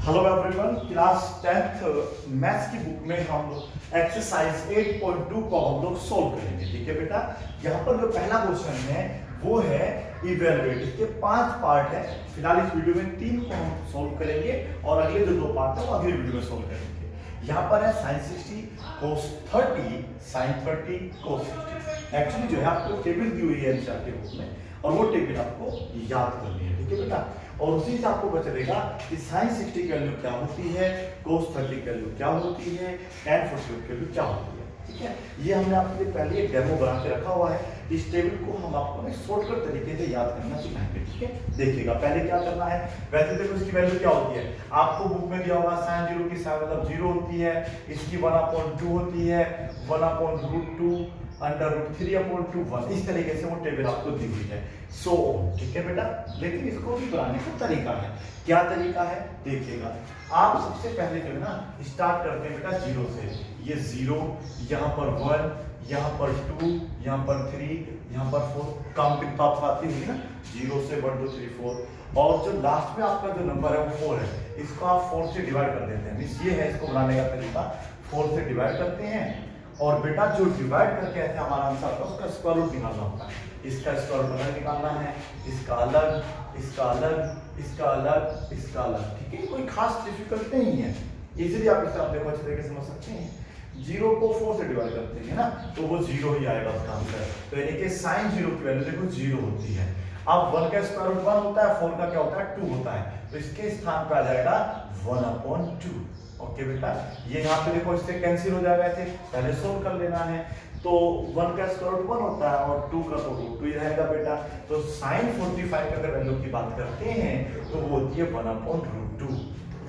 Hello everyone, class 10th maths की book में हम एक्सरसाइज 8.2 को हम लोग सोल्व करेंगे। ठीक है बेटा, यहाँ पर जो पहला क्वेश्चन है वो है इवेलुएट। इसके 5 पार्ट है। फिलहाल इस वीडियो में 3 को हम सोल्व करेंगे और अगले जो 2 पार्ट है वो अगले वीडियो में सोल्व करेंगे। यहाँ पर है sin 60 cos 30 sin 30 cos 60। Actually जो है आपको टेबल दी हुई है एनसीईआरटी के बुक में और वो टेबल आपको याद करनी है। ठीक है बेटा, और उसी से आपको पता चलेगा कि sin 60 की वैल्यू क्या होती है, cos 30 की वैल्यू क्या होती है, tan 40 की वैल्यू क्या होती है। ठीक है, ये हमने आपके लिए पहले एक डेमो बना के रखा हुआ है। इस टेबल को हम आपको एक शॉर्टकट तरीके से याद करना सिखाएंगे। ठीक है, देखिएगा पहले क्या करना है। वैसे देखो इसकी वैल्यू क्या होती है, आपको बुक में दिया होगा sin 0 की sin मतलब 0 होती है, इसकी 1/2 होती है, 1/√2 √3/2 1। इस तरीके से वो टेबल आपको दी हुई है। सो ठीक है बेटा, लेकिन इसको भी बनाने का तरीका है। क्या तरीका है देखिएगा। आप सबसे पहले जो है ना स्टार्ट करते हैं बेटा 0 से। ये 0, यहाँ पर 1, यहाँ पर 2, यहाँ पर 3, यहाँ पर 4। काउंटिंग तो आपको आती हुई ना, 0 से 1 2 3 4। और जो लास्ट में आपका जो नंबर है वो 4 है, इसको आप 4 से डिवाइड कर देते हैं। मींस ये है इसको बनाने का तरीका। 4 से डिवाइड करते हैं और बेटा जो डिवाइड करके ऐसे हमारा आंसर आता है उसका स्क्वायर रूट निकालना होता है। इसका स्क्वायर रूट अलग निकालना है, इसका अलग, इसका अलग, इसका अलग, इसका अलग। ठीक है, कोई खास डिफिकल्ट नहीं है, इजीली आप इसे आप देखो अच्छे तरीके से समझ सकते हैं। 0 को 4 से डिवाइड करते हैं ना तो वो 0 ही आएगा उसका आंसर। तो यानी कि sin 0 की वैल्यू देखो 0 होती है। अब 1 का स्क्वायर रूट 1 होता है, 4 का क्या होता है 2 होता है, तो इसके स्थान पे आ जाएगा 1/2। ओके बेटा, ये यहाँ पे देखो इससे कैंसिल हो जाएगा, ऐसे पहले सोल्व कर लेना है। तो 1 का स्क्वायर रूट 1 होता है और 2 का तो रूट 2 ही रहेगा बेटा। तो sin 45 की अगर वैल्यू की बात करते हैं तो वो होती है 1/√2।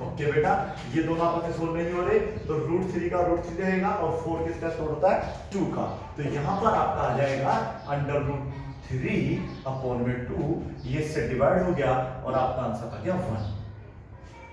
ओके बेटा, ये दोनों आपस में सोल्व नहीं हो रहे तो √3 का √3 रहेगा और 4 किसका स्क्वायर होता है 2 का। तो यहाँ पर आपका आ जाएगा √3/2। ये से डिवाइड हो गया और आपका आंसर आ गया 1।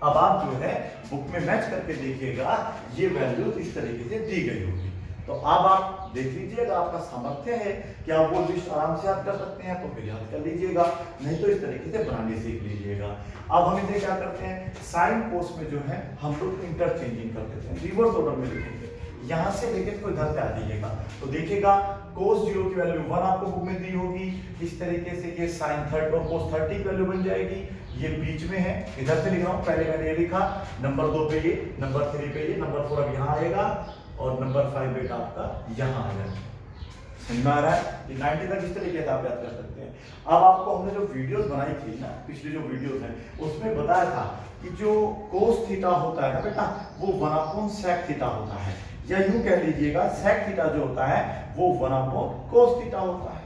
अब आप जो है बुक में मैच करके देखिएगा, ये वैल्यू इस तरीके से दी गई होगी। तो अब आप देख लीजिए, अगर आपका सामर्थ्य है कि आप वो लिस्ट आराम से याद कर सकते हैं तो फिर याद कर लीजिएगा, नहीं तो इस तरीके से बनाने सीख लीजिएगा। अब हम इसे क्या करते हैं, साइन कोस में जो है हम लोग इंटरचेंजिंग कर देते हैं, रिवर्स ऑर्डर में लिखेंगे। यहाँ से लेके तो इधर पे आ जाइएगा तो देखिएगा cos 0 की वैल्यू 1 आपको बुक में दी होगी। इस तरीके से ये sin 30 और cos 30 की वैल्यू बन जाएगी। ये बीच में है, इधर से लिख रहा हूँ, पहले मैंने ये लिखा, नंबर 2 पे ये, नंबर 3 पे ये, नंबर 4 अब यहाँ आएगा और नंबर 5 बेटा आपका यहाँ आ जाएगा। समझ में आ रहा है? ये 90 तक इस तरीके से आप याद कर सकते हैं। अब आपको हमने जो वीडियोस बनाई थी ना, पिछली जो वीडियोस हैं उसमें बताया था कि जो cos थीटा होता है ना बेटा वो 1/sec थीटा होता है, या यूं कह लीजिएगा sec थीटा जो होता है वो 1/cos थीटा होता है।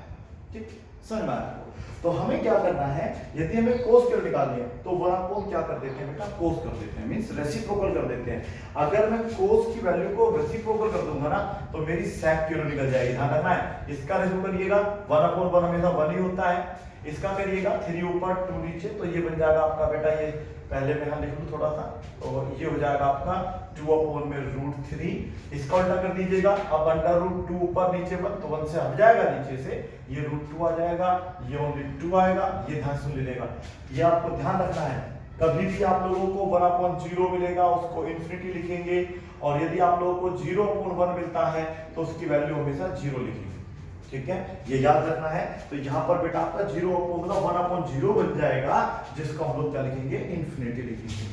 ठीक, समझ में आया? तो हमें क्या करना है, यदि हमें cos की वैल्यू निकालनी है तो 1/cos क्या कर देते हैं बेटा, cos कर देते हैं, मींस रेसिप्रोकल कर देते हैं। अगर मैं cos की वैल्यू को रेसिप्रोकल कर दूंगा ना तो मेरी sec की वैल्यू निकल जाएगी। ध्यान रखना है, इसका रेसिप्रोकल करिएगा 1/1 हमेशा 1 ही होता है, इसका करिएगा 3 ऊपर 2 नीचे, तो ये बन जाएगा आपका बेटा, ये पहले मैं यहाँ लिख लूँ थोड़ा सा, तो ये हो जाएगा आपका 2/√3। इसका उल्टा कर दीजिएगा, अब √2 ऊपर नीचे 1 तो 1 से हट जाएगा, नीचे से ये √2 आ जाएगा, ये ओनली 2 आएगा। ये ध्यान से लेगा, ये आपको ध्यान रखना है। कभी भी आप लोगों को 1/0 मिलेगा उसको इन्फिनिटी लिखेंगे, और यदि आप लोगों को 0/1 मिलता है तो उसकी वैल्यू हमेशा 0 लिखेंगे। ठीक है, ये याद रखना है। तो यहाँ पर बेटा आपका 1/0 बन जाएगा, जिसको हम लोग क्या लिखेंगे, इन्फिनिटी लिखेंगे।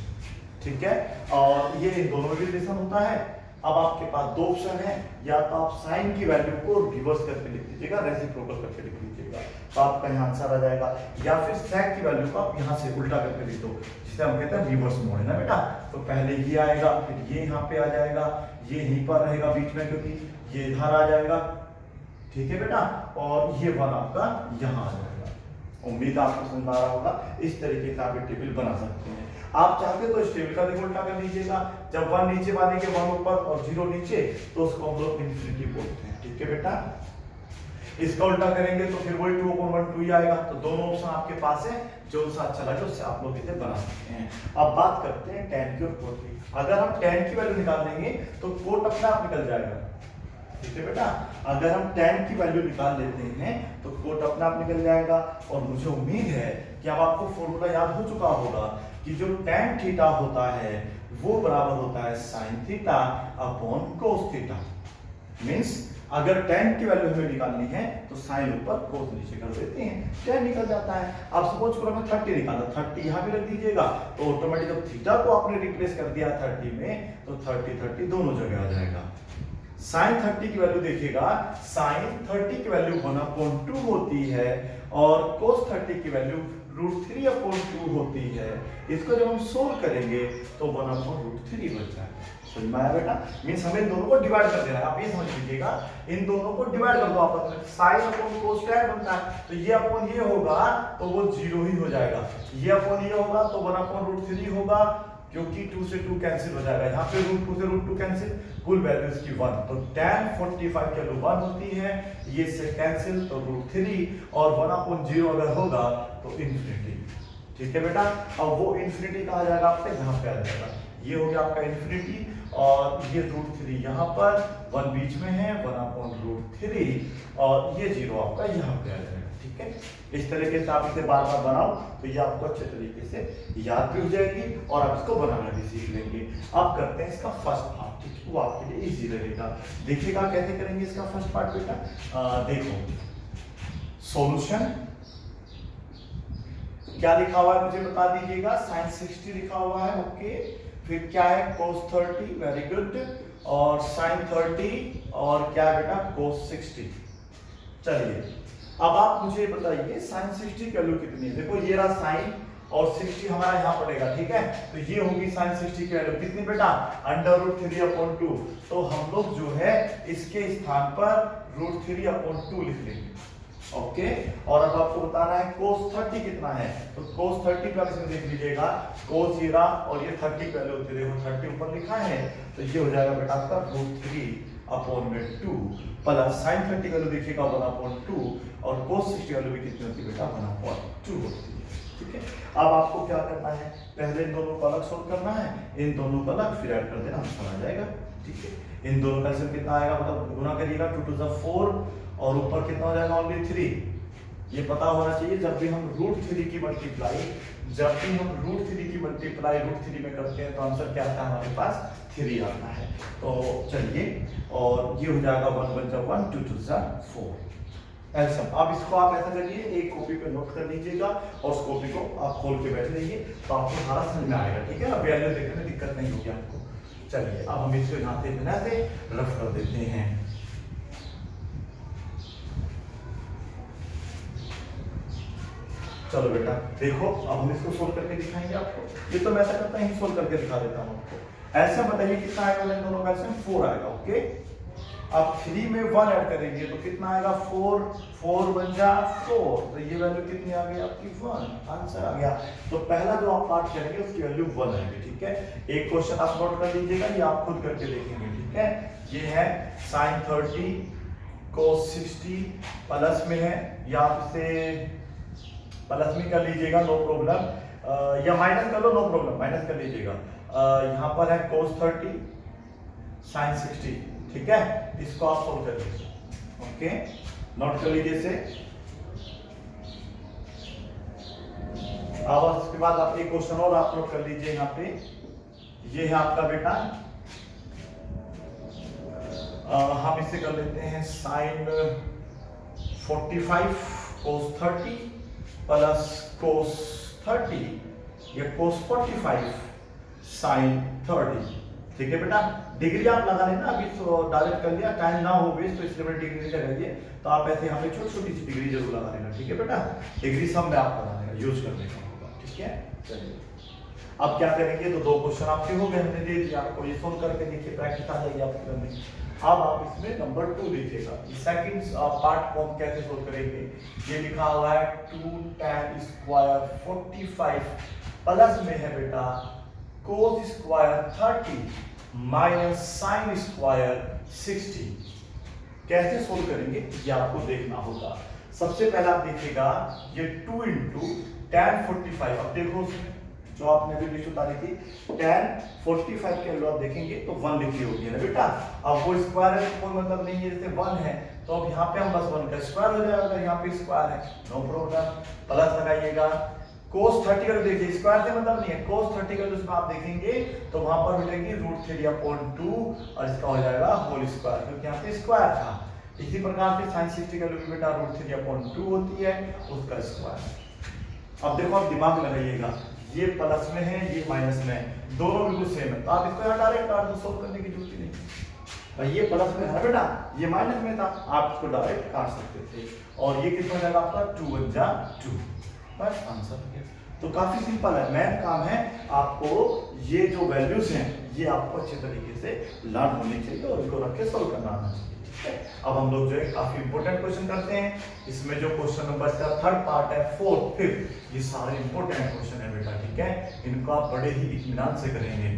ठीक है, और ये इन दोनों में रिलेशन होता है। अब आपके पास 2 ऑप्शन है, या तो आप साइन की वैल्यू को रिवर्स करके लिख लीजिएगा, रेसिप्रोकल करके लिख लीजिएगा, तो आपका यहाँ आंसर आ जाएगा, या फिर सेक की वैल्यू को आप यहाँ से उल्टा करके लिख दो, जिसे हम कहते हैं रिवर्स मोड, है ना बेटा। तो पहले ये आएगा, फिर ये यहाँ पे आ जाएगा, ये यहीं पर रहेगा बीच में क्योंकि ये इधर आ जाएगा। ठीक है बेटा, और ये 1 आपका यहाँ आ जाएगा। उम्मीद आपको समझ आ रहा होगा। इस तरीके से आप एक टेबल बना सकते हैं। आप चाहते तो इस टेबल का भी उल्टा कर लीजिएगा, जब 1 नीचे माने के 1 ऊपर और 0 नीचे, तो उसको हम लोग इन्फिनिटी बोलते हैं। ठीक है बेटा, इसका उल्टा करेंगे तो फिर वही 2/1 2 ही आएगा। तो दोनों ऑप्शन आपके पास है, जो सा अच्छा लगे उससे आप लोग इसे बना सकते हैं। अब बात करते हैं tan की और cot की। अगर हम tan की वैल्यू निकाल देंगे तो cot अपने आप निकल जाएगा। ठीक है बेटा, अगर हम tan की वैल्यू निकाल लेते हैं तो cot अपने आप निकल जाएगा। और मुझे उम्मीद है कि अब आपको फॉर्मूला याद हो चुका होगा कि जो tan थीटा होता है वो बराबर होता है sin theta upon cos theta. Means अगर tan की वैल्यू हमें निकालनी है तो sin ऊपर cos नीचे कर देते हैं, tan निकल जाता है। अब सपोज करो हमें 30 निकालना, 30 यहाँ भी रख दीजिएगा तो ऑटोमेटिक जब थीटा को आपने रिप्लेस कर दिया 30 में तो 30 दोनों जगह आ जाएगा। sin 30 की वैल्यू देखिएगा, sin 30 की वैल्यू 1/2 होती है और cos 30 की वैल्यू √3/2 होती है। इसको जब हम सोल्व करेंगे तो 1/√3 बच जाएगा। समझ में आया बेटा? मींस हमें दोनों को डिवाइड कर देना है। आप ये समझ लीजिएगा, इन दोनों को डिवाइड कर दो आपस में। sin अपॉन cos tan बनता है तो ये अपॉन ये होगा तो वो 0 ही हो जाएगा, ये अपॉन ये होगा तो 1/√3 होगा, क्योंकि 2 से 2 कैंसिल हो जाएगा। यहाँ पे √2 से √2 कैंसिल, कुल वैल्यू इसकी 1। तो tan 45 की वैल्यू 1 होती है, ये से कैंसिल तो √3 और 1/0 अगर होगा तो इन्फिनिटी। ठीक है बेटा? अब वो इन्फिनिटी कहा जाएगा आपसे, यहाँ पे आ जाएगा। ये हो गया आपका इन्फिनिटी और ये √3 यहाँ पर, 1 बीच में है, 1/√3 और ये 0 आपका यहाँ पे आ जाएगा। ठीक है? इस तरीके से आप इसे बार बार बनाओ तो ये आपको अच्छे तरीके से याद भी हो जाएगी और आप इसको बनाना भी सीख लेंगे। अब करते हैं इसका फर्स्ट पार्ट, ठीक है? वो आपके लिए इजी रहेगा। देखिएगा कैसे करेंगे इसका फर्स्ट पार्ट बेटा। देखो सॉल्यूशन क्या लिखा हुआ है मुझे बता दीजिएगा। sin 60 लिखा हुआ है, ओके। फिर क्या है cos 30, वेरी गुड, और sin 30 और क्या है बेटा cos 60। चलिए अब आप मुझे बताइए sin 60 की वैल्यू कितनी है। देखो ये रहा sin और 60 हमारा यहाँ पड़ेगा, ठीक है? तो ये होगी sin 60 की वैल्यू कितनी बेटा, √3/2। तो हम लोग जो है इसके स्थान पर √3/2 लिख लेंगे, ओके। और अब आपको बताना है cos 30 कितना है, तो cos 30 का इसमें देख लीजिएगा, cos ये रहा और ये 30 की वैल्यू होती है, देखो 30 ऊपर लिखा है तो ये हो जाएगा बेटा आपका √3/2 प्लस sin 30 की वैल्यू देखिएगा 1/2 और cos 60 की वैल्यू भी कितनी होती है बेटा 1/2 होती है। ठीक है? अब आपको क्या करना है, पहले इन दोनों को अलग सोल्व करना है, इन दोनों को अलग फिर ऐड कर देना, आंसर आ जाएगा। ठीक है? इन दोनों का आंसर कितना आएगा, मतलब गुना करिएगा, 2 to the 4 और ऊपर कितना हो जाएगा ओनली 3। ये पता होना चाहिए जब भी हम √3 की मल्टीप्लाई √3 में करते हैं तो आंसर क्या आता है हमारे पास 3 आता है। तो चलिए, और ये हो जाएगा 1 1 जा 1 2 2 जा 4 ऐसा। अब इसको आप ऐसा करिए, एक कॉपी पे नोट कर लीजिएगा और उस कॉपी को आप खोल के बैठ जाइए तो आपको सारा समझ में आएगा। ठीक है? वैल्यू देखने में दिक्कत नहीं होगी आपको। चलिए अब हम इसको यहाँ से रफ कर देते हैं। चलो बेटा देखो, अब हम इसको सोल्व करके दिखाएंगे आपको। ये तो मैं ऐसा करता हूँ सोल्व करके दिखा देता हूँ आपको। ऐसा बताइए कितना आएगा, इन दोनों का 4 आएगा, ओके। अब 3 में 1 ऐड करेंगे तो कितना आएगा 4, 4 1 जा 4, तो ये वैल्यू कितनी आ गई आपकी 1, आंसर आ गया। तो पहला जो आप पार्ट करेंगे उसकी वैल्यू 1 आएगी। ठीक है? एक क्वेश्चन आप नोट कर लीजिएगा, ये आप खुद करके देखेंगे। ठीक है? ये है sin 30 cos 60 प्लस में है, या आप इसे प्लस में कर लीजिएगा, नो प्रॉब्लम, या माइनस कर लो, नो प्रॉब्लम, माइनस कर लीजिएगा। यहाँ पर है cos 30 sin 60, ठीक है? इसको आप सोल्व कर लीजिए, ओके। नोट कर लीजिए इसे। अब उसके बाद आप एक क्वेश्चन और आप नोट कर लीजिए यहाँ पे। ये है आपका बेटा, हम इसे कर लेते हैं sin 45 cos 30 प्लस cos 30 या cos 45 sin 30। ठीक है बेटा? डिग्री आप लगा लेना, अभी तो डायरेक्ट कर लिया, टाइम ना हो वेस्ट तो इसलिए मैं डिग्री नहीं लगाइए, तो आप ऐसे यहाँ पे छोटी छोटी सी डिग्री जरूर लगा लेना। ठीक है बेटा? डिग्री सब में आप लगा लेना, यूज करने का होगा। ठीक है? चलिए अब क्या करेंगे, तो 2 क्वेश्चन आपके हो गए, हमने दे दिया आपको, ये सोल्व करके देखिए, प्रैक्टिस आ जाएगी आपके करने। अब आप इसमें नंबर 2 लीजिएगा। सेकंड पार्ट को हम कैसे सोल्व करेंगे, ये लिखा हुआ है 2 tan स्क्वायर 45 प्लस में है बेटा cos square 30 minus sin square 60। कैसे सोल्व करेंगे ये आपको देखना होगा। सबसे पहले आप देखिएगा, ये 2 into tan 45, अब देखो उसमें जो आपने अभी लिस्ट उतारी थी, tan 45 के वैल्यू आप देखेंगे तो 1 लिखी होगी ना बेटा। अब वो स्क्वायर है तो कोई मतलब नहीं है, जैसे 1 है तो अब यहाँ पे हम बस 1 का स्क्वायर हो जाएगा, यहाँ पे स्क्वायर है, नो प्रॉब्लम। प्लस लगाइएगा cos 30 का देखिए स्क्वायर से मतलब नहीं है, cos 30 का उसमें आप देखेंगे तो वहां पर मिलेगी √3/2 और इसका हो जाएगा होल स्क्वायर, क्योंकि यहाँ पे स्क्वायर था। इसी प्रकार से sin 60 का भी बेटा √3/2 होती है उसका स्क्वायर। अब देखो आप दिमाग लगाइएगा, ये प्लस में है ये माइनस में है, दोनों बिल्कुल सेम है, तो आप इसको यहाँ डायरेक्ट काट दो, सोल्व करने की जरूरत ही नहीं। भाई ये प्लस में है बेटा, ये माइनस में था, आप इसको डायरेक्ट काट सकते थे। और ये कितना हो जाएगा आपका 2 × 2, बस आंसर हो गया। तो काफी सिंपल है, मेन काम है आपको ये जो वैल्यूज हैं ये आपको अच्छे तरीके से लर्न होने चाहिए और इनको रख के सोल्व करना आना चाहिए। अब हम लोग जो है काफी इंपॉर्टेंट क्वेश्चन करते हैं। इसमें जो क्वेश्चन नंबर का थर्ड पार्ट है, फोर्थ, फिफ्थ, ये सारे इंपॉर्टेंट क्वेश्चन है बेटा, ठीक है। इनको आप बड़े ही इत्मीनान से करेंगे।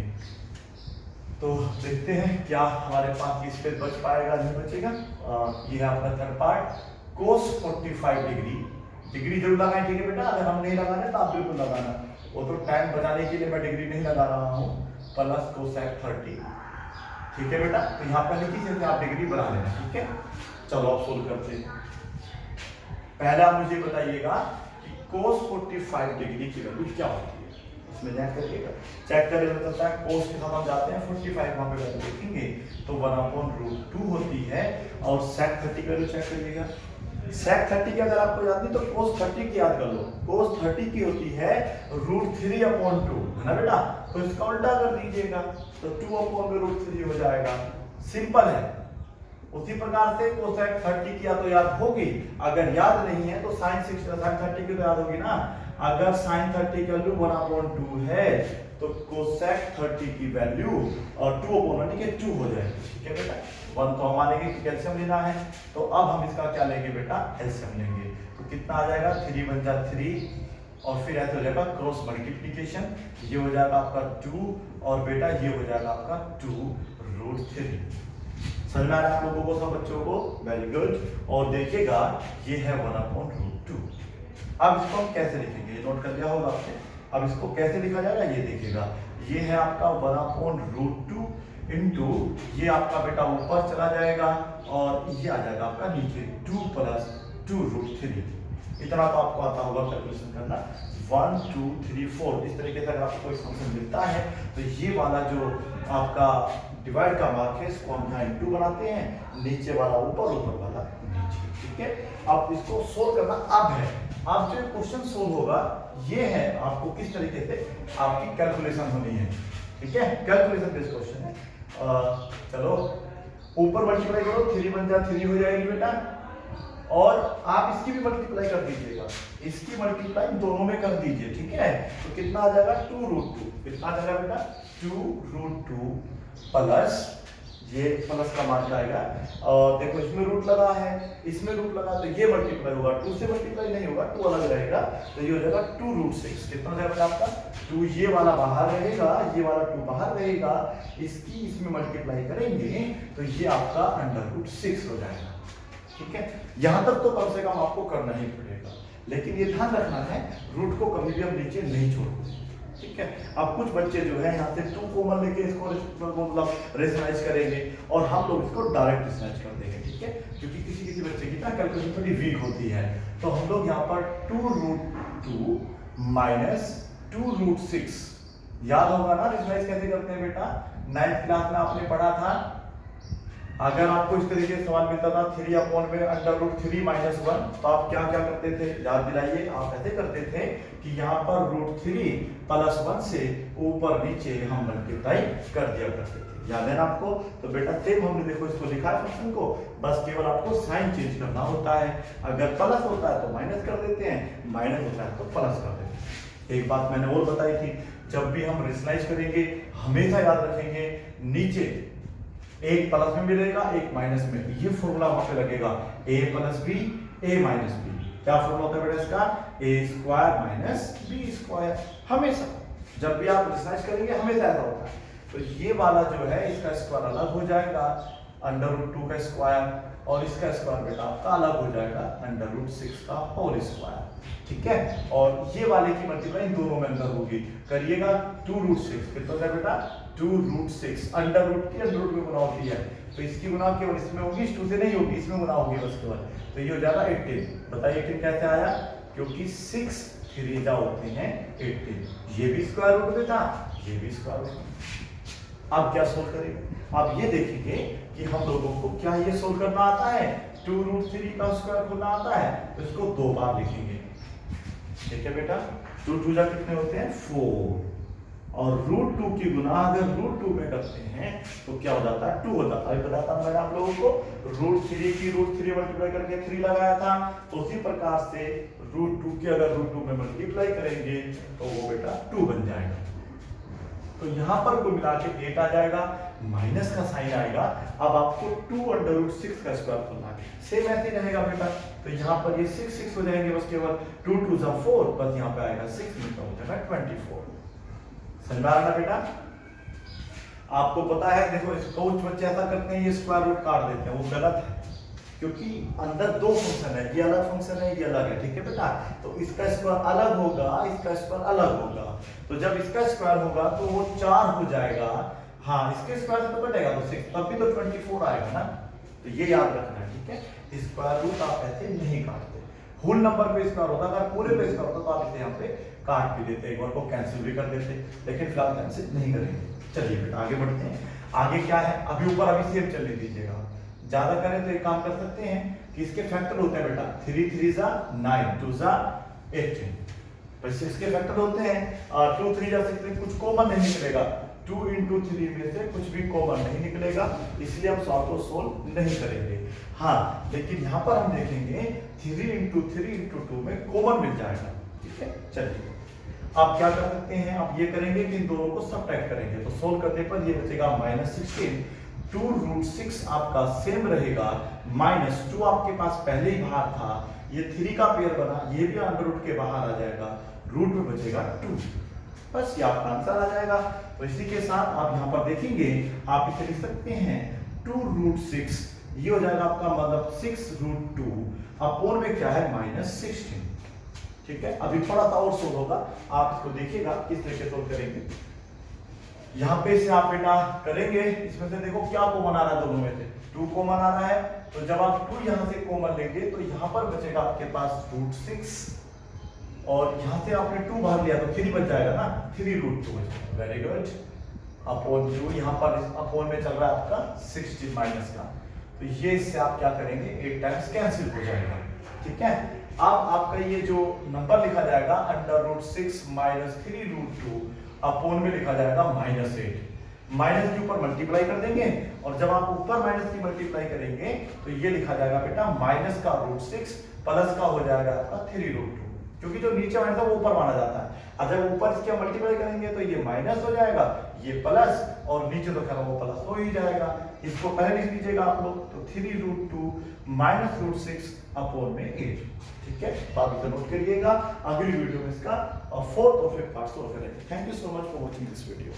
तो देखते हैं क्या हमारे पास इस पे बच पाएगा नहीं बचेगा। ये है आपका third part, cos 45 degree. Degree जरूर लगाएं, ठीक है बेटा, अगर हम नहीं लगाने तो आप बिल्कुल लगाना, वो तो टाइम बचाने के लिए मैं डिग्री नहीं लगा रहा हूँ, प्लस cosec 30, ठीक है बेटा। तो यहाँ पर लिखी जैसे आप डिग्री बना लेना, ठीक है। चलो आप सोल्व करते हैं। पहला मुझे बताइएगा कि cos 45 डिग्री की वैल्यू क्या होती है, उसमें चेक करिएगा बताता है। cos के साथ हम जाते हैं 45, वहां पे वैल्यू देखेंगे तो 1/√2 होती है। और sec 30 का वैल्यू चेक करिएगा, sec 30 की अगर आपको याद नहीं तो cos 30 की याद कर लो, cos 30 की होती है √3/2, है ना बेटा। तो इसका उल्टा कर दीजिएगा तो 2/√3 हो जाएगा, सिंपल है। उसी प्रकार से cosec 30 की या तो याद होगी, अगर याद नहीं है तो sin 30 की तो याद होगी ना। अगर sin 30 की वैल्यू 1/2 है तो cosec 30 की वैल्यू और 2/2 हो जाएगी, ठीक है बेटा। 1 तो हम मानेंगे कि कैल्शियम लेना है, तो अब हम इसका क्या लेंगे बेटा, एलसीएम लेंगे। तो कितना आ जाएगा, 3 × 3 और फिर ऐसे हो जाएगा क्रॉस मल्टीप्लिकेशन, ये हो जाएगा आपका 2 और बेटा ये हो जाएगा आपका 2√3। समझ में आ रहा है आप लोगों को, सब बच्चों को, वेरी गुड। और देखिएगा ये है 1/√2। अब इसको हम कैसे लिखेंगे, ये नोट कर लिया होगा आपने। अब इसको कैसे लिखा जाएगा ये देखिएगा, ये है आपका 1/√2 इंटू ये आपका बेटा ऊपर चला जाएगा और ये आ जाएगा आपका नीचे 2 + 2√3। इतना तो आपको आता होगा कैलकुलेशन करना। 1 2 3 4 इस तरीके से अगर आपको कोई फंक्शन मिलता है तो ये वाला जो आपका डिवाइड का मार्क है इसको हम यहाँ इंटू बनाते हैं, नीचे वाला ऊपर, ऊपर वाला नीचे, ठीक है। अब इसको सोल्व करना अब है। अब जो क्वेश्चन सोल्व होगा ये है आपको किस तरीके से आपकी कैलकुलेशन होनी है, ठीक है। कैलकुलेशन बेस्ड क्वेश्चन है। चलो ऊपर मल्टीप्लाई करो, 3 × 3 हो जाएगी बेटा, और आप इसकी भी मल्टीप्लाई कर दीजिएगा, इसकी मल्टीप्लाई दोनों में कर दीजिए, ठीक है। तो कितना आ जाएगा 2√2, कितना आ जाएगा बेटा 2√2 प्लस ये प्लस का मान आएगा। और देखो इसमें रूट लगा है, इसमें रूट लगा तो ये मल्टीप्लाई होगा, 2 से मल्टीप्लाई नहीं होगा, 2 अलग रहेगा, तो ये हो जाएगा 2√6। कितना हो जाएगा आपका 2, ये वाला बाहर रहेगा, ये वाला 2 बाहर रहेगा, इसकी इसमें मल्टीप्लाई करेंगे तो ये आपका √6 हो जाएगा, ठीक है। यहां तक तो कम से कम आपको करना ही पड़ेगा, लेकिन ये ध्यान रखना है रूट को कभी भी हम नीचे नहीं छोड़ते, ठीक है। अब कुछ बच्चे जो है यहाँ से 2 कॉमन लेके इसको मतलब रेशनलाइज करेंगे और हम लोग इसको डायरेक्ट रेशनलाइज कर देंगे, ठीक है, क्योंकि किसी किसी बच्चे की ना कैलकुलेशन थोड़ी वीक होती है। तो हम लोग यहाँ पर 2√2 - 2√6 याद होगा ना, रेशनलाइज कैसे करते हैं बेटा, 9th क्लास में आपने पढ़ा था। अगर आपको इस तरीके से सवाल मिलता था 3/√3 - 1, तो आप क्या क्या करते थे, याद दिलाइए। आप ऐसे करते थे कि यहाँ पर √3 + 1 से ऊपर नीचे हम मल्टीप्लाई कर दिया करते थे, याद है ना आपको। तो बेटा सेम हमने देखो इसको लिखा है फंक्शन को, बस केवल आपको साइन चेंज करना होता है। अगर प्लस होता है तो माइनस कर देते हैं, माइनस होता है तो प्लस कर देते हैं। एक बात मैंने और बताई थी, जब भी हम रेशनलाइज करेंगे हमेशा याद रखेंगे नीचे एक प्लस में मिलेगा, एक माइनस में, ये फॉर्मूला वहां पे लगेगा, a + b a - b। क्या फॉर्मूला होता है बेटा इसका, a² - b²। हमेशा जब भी आप रेशनलाइज करेंगे हमेशा ऐसा होता है। तो ये वाला जो है इसका स्क्वायर अलग हो जाएगा, √2 का स्क्वायर, और इसका स्क्वायर बेटा आपका अलग हो जाएगा, √6 का होल स्क्वायर, ठीक है। और ये वाले की मल्टीप्लाई दोनों में अंदर होगी, करिएगा 2√6, कितना होता है बेटा 2√6, अंडर रूट में गुना होती है, तो इसकी गुना केवल इसमें होगी, 2 से नहीं होगी, इसमें गुना होगी बस केवल, तो ये हो जाएगा 18। बताइए 18 कैसे आया, क्योंकि 6 3 जा होते हैं 18, ये भी स्क्वायर रूट में था, ये भी स्क्वायर रूट। अब क्या सोल्व करेंगे? अब ये देखेंगे कि हम लोगों को क्या ये सोल्व करना आता है, 2√3 का स्क्वायर करना आता है, तो इसको 2 बार लिखेंगे। ठीक है बेटा, 2 जा कितने होते हैं 4, और √2 की गुना अगर √2 में करते हैं तो क्या हो जाता है 2 हो जाता है। बताता हूं मैंने आप लोगों को, √3 की √3 मल्टीप्लाई करके 3 लगाया था, तो उसी प्रकार से √2 की अगर √2 में मल्टीप्लाई करेंगे तो वो बेटा 2 बन जाएगा। तो यहां पर कुल मिला के 8 आ जाएगा, माइनस का साइन आएगा। अब आपको 2√6 का स्क्वायर करना है, सेम ऐसे ही रहेगा बेटा। तो यहाँ पर ये 6 हो जाएंगे, बस केवल 2 2 जा 4, बस यहाँ पे आएगा 6 मिनट हो जाएगा 24। समझ में आ रहा बेटा? आपको पता है, देखो इसको कुछ बच्चे ऐसा करते हैं, ये स्क्वायर रूट काट देते हैं, वो गलत है, क्योंकि अंदर 2 फंक्शन है, ये अलग फंक्शन है, ये अलग है। ठीक है बेटा, तो इसका स्क्वायर अलग होगा, इसका स्क्वायर अलग होगा। तो जब इसका स्क्वायर होगा तो वो 4 हो जाएगा, हाँ इसके स्क्वायर से तो कटेगा तो 6, तब भी तो 24 आएगा ना। तो ये याद रखना है, ठीक है। स्क्वायर रूट आप ऐसे नहीं काटते, होल नंबर पे स्क्वायर होता, अगर पूरे पे स्क्वायर होता तो आप इसे यहाँ पे काट भी देते, एक बार को कैंसिल भी कर देते, लेकिन फिलहाल कैंसिल नहीं करेंगे। चलिए बेटा आगे बढ़ते हैं। आगे क्या है, अभी ऊपर अभी सेम चलने दीजिएगा, ज्यादा करें तो एक काम कर सकते हैं कि इसके फैक्टर होते हैं बेटा, 3 3 जा 9, 2 जा 18, पर 6 के फैक्टर होते हैं, 2 3 जा 6, कुछ कॉमन नहीं निकलेगा, 2 into 3 में से कुछ भी कॉमन नहीं निकलेगा, इसलिए हम सॉल्व को सोल्व नहीं करेंगे। हाँ लेकिन यहाँ पर हम देखेंगे 3 into 3 into 2 में कॉमन मिल जाएगा। ठीक है, चलिए आप क्या कर सकते हैं, आप ये करेंगे कि इन दोनों को सबट्रैक्ट करेंगे, तो सोल्व करने पर ये बचेगा -16, 2√6 आपका सेम रहेगा, -2 आपके पास पहले ही बाहर था, ये 3 का पेयर बना, ये भी अंडर रूट के बाहर आ जाएगा, रूट में बचेगा 2, बस ये आपका आंसर आ जाएगा। तो इसी के साथ आप यहाँ पर देखेंगे, आप इसे लिख सकते हैं 2√6, ये हो जाएगा आपका मतलब 6√2 अपोन में क्या है -16। ठीक है, अभी थोड़ा सा और सोल्व होगा, आप इसको देखिएगा किस तरीके सोल्व करेंगे। यहाँ पे से आप बेटा करेंगे, इसमें से देखो क्या कॉमन आ रहा है, दोनों में से 2 कॉमन आ रहा है, तो जब आप 2 यहाँ से कॉमन लेंगे तो यहाँ पर बचेगा आपके पास √6, और यहाँ से आपने 2 बाहर लिया तो 3 बच जाएगा ना, 3√2 बचेगा। वेरी गुड, अपॉन 2 यहाँ पर अपॉन में चल रहा है आपका 16 माइनस का, तो ये इससे आप क्या करेंगे 8 टाइम्स कैंसिल हो जाएगा। ठीक है, अब आपका ये जो नंबर लिखा जाएगा √6 - 3√2 अपॉन में लिखा जाएगा -8, माइनस के ऊपर मल्टीप्लाई कर देंगे, और जब आप ऊपर माइनस की मल्टीप्लाई करेंगे तो ये लिखा जाएगा बेटा माइनस का √6 प्लस का हो जाएगा आपका 3√2, क्योंकि जो नीचे माइनस है वो ऊपर माना जाता है, और जब ऊपर इसके मल्टीप्लाई करेंगे तो ये माइनस हो जाएगा, ये प्लस, और नीचे तो खैर वो प्लस हो ही जाएगा। इसको पहले लिख लीजिएगा आप लोग, तो 3√2 - √6 अपॉन में 8। ठीक है, तो आप इसे नोट करिएगा, अगली वीडियो में इसका 4th और 5th पार्ट सोल्व करेंगे। Thank you so much for watching this video.